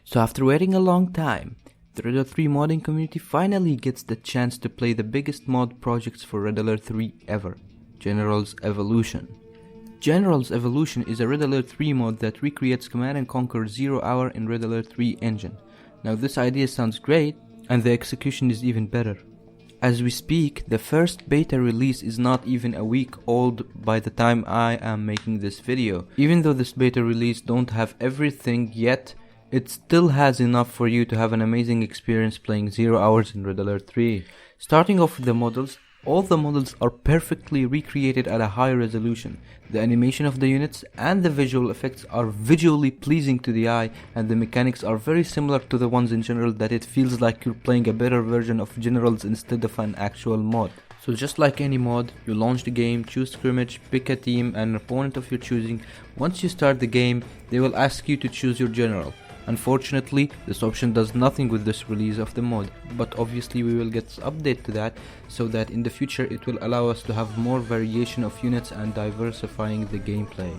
So after waiting a long time, the Red Alert 3 modding community finally gets the chance to play the biggest mod projects for Red Alert 3 ever, General's Evolution. General's Evolution is a Red Alert 3 mod that recreates Command & Conquer 0 Hour in Red Alert 3 engine. Now this idea sounds great, and the execution is even better. As we speak, the first beta release is not even a week old by the time I am making this video. Even though this beta release don't have everything yet, it still has enough for you to have an amazing experience playing 0 hours in Red Alert 3. Starting off with the models, all the models are perfectly recreated at a high resolution. The animation of the units and the visual effects are visually pleasing to the eye, and the mechanics are very similar to the ones in General that it feels like you're playing a better version of Generals instead of an actual mod. So just like any mod, you launch the game, choose scrimmage, pick a team and an opponent of your choosing. Once you start the game, they will ask you to choose your general. Unfortunately, this option does nothing with this release of the mod, but obviously we will get an update to that, so that in the future it will allow us to have more variation of units and diversifying the gameplay.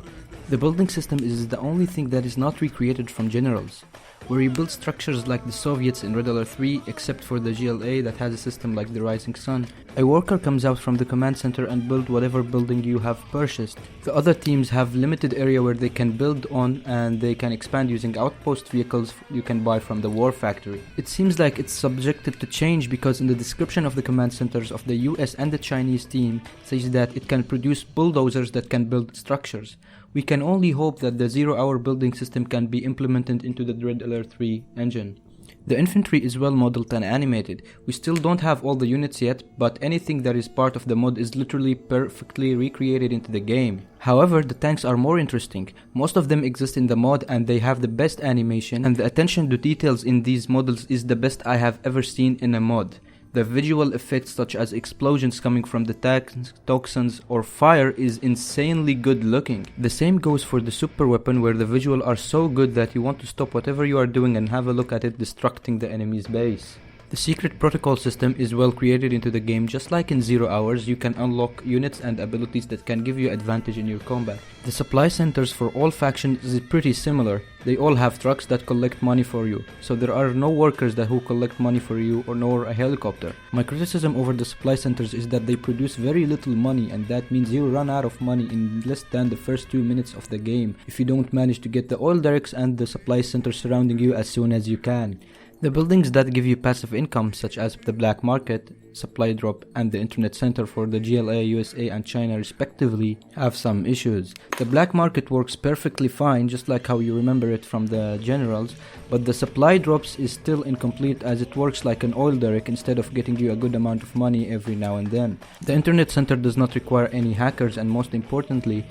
The building system is the only thing that is not recreated from Generals, where you build structures like the Soviets in Red Alert 3, except for the GLA that has a system like the Rising Sun. A worker comes out from the command center and build whatever building you have purchased. The other teams have limited area where they can build on, and they can expand using outpost vehicles you can buy from the war factory. It seems like it's subjected to change because in the description of the command centers of the US and the Chinese team says that it can produce bulldozers that can build structures. We can only hope that the 0 Hour building system can be implemented into the Red Alert 3 engine. The infantry is well modeled and animated. We still don't have all the units yet, but anything that is part of the mod is literally perfectly recreated into the game. However, the tanks are more interesting. Most of them exist in the mod and they have the best animation, and the attention to details in these models is the best I have ever seen in a mod. The visual effects such as explosions coming from the tanks, toxins or fire is insanely good looking. The same goes for the super weapon, where the visuals are so good that you want to stop whatever you are doing and have a look at it destructing the enemy's base. The secret protocol system is well created into the game. Just like in 0 Hours, you can unlock units and abilities that can give you advantage in your combat. The supply centers for all factions is pretty similar. They all have trucks that collect money for you, so there are no workers who collect money for you or nor a helicopter. My criticism over the supply centers is that they produce very little money, and that means you run out of money in less than the first 2 minutes of the game if you don't manage to get the oil derricks and the supply centers surrounding you as soon as you can. The buildings that give you passive income, such as the black market, supply drop and the internet center for the GLA, USA and China respectively, have some issues. The black market works perfectly fine, just like how you remember it from the Generals, but the supply drops is still incomplete as it works like an oil derrick instead of getting you a good amount of money every now and then. The internet center does not require any hackers, and most importantly,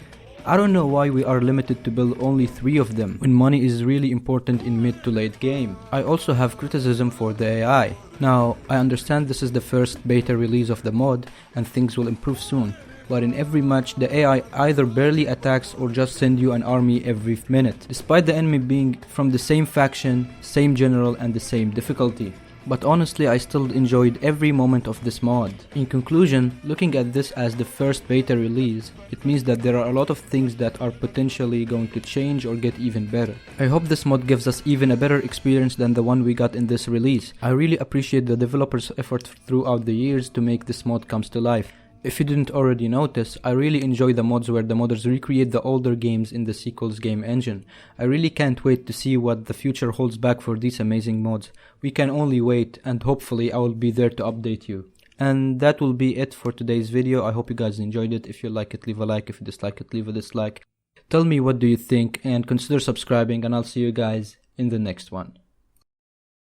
I don't know why we are limited to build only 3 of them when money is really important in mid to late game. I also have criticism for the AI. Now, I understand this is the first beta release of the mod and things will improve soon, but in every match the AI either barely attacks or just send you an army every minute, despite the enemy being from the same faction, same general and the same difficulty. But honestly, I still enjoyed every moment of this mod. In conclusion, looking at this as the first beta release, it means that there are a lot of things that are potentially going to change or get even better. I hope this mod gives us even a better experience than the one we got in this release. I really appreciate the developers' effort throughout the years to make this mod comes to life. If you didn't already notice, I really enjoy the mods where the modders recreate the older games in the sequel's game engine. I really can't wait to see what the future holds back for these amazing mods. We can only wait, and hopefully I will be there to update you. And that will be it for today's video. I hope you guys enjoyed it. If you like it, leave a like. If you dislike it, leave a dislike. Tell me what do you think and consider subscribing, and I'll see you guys in the next one.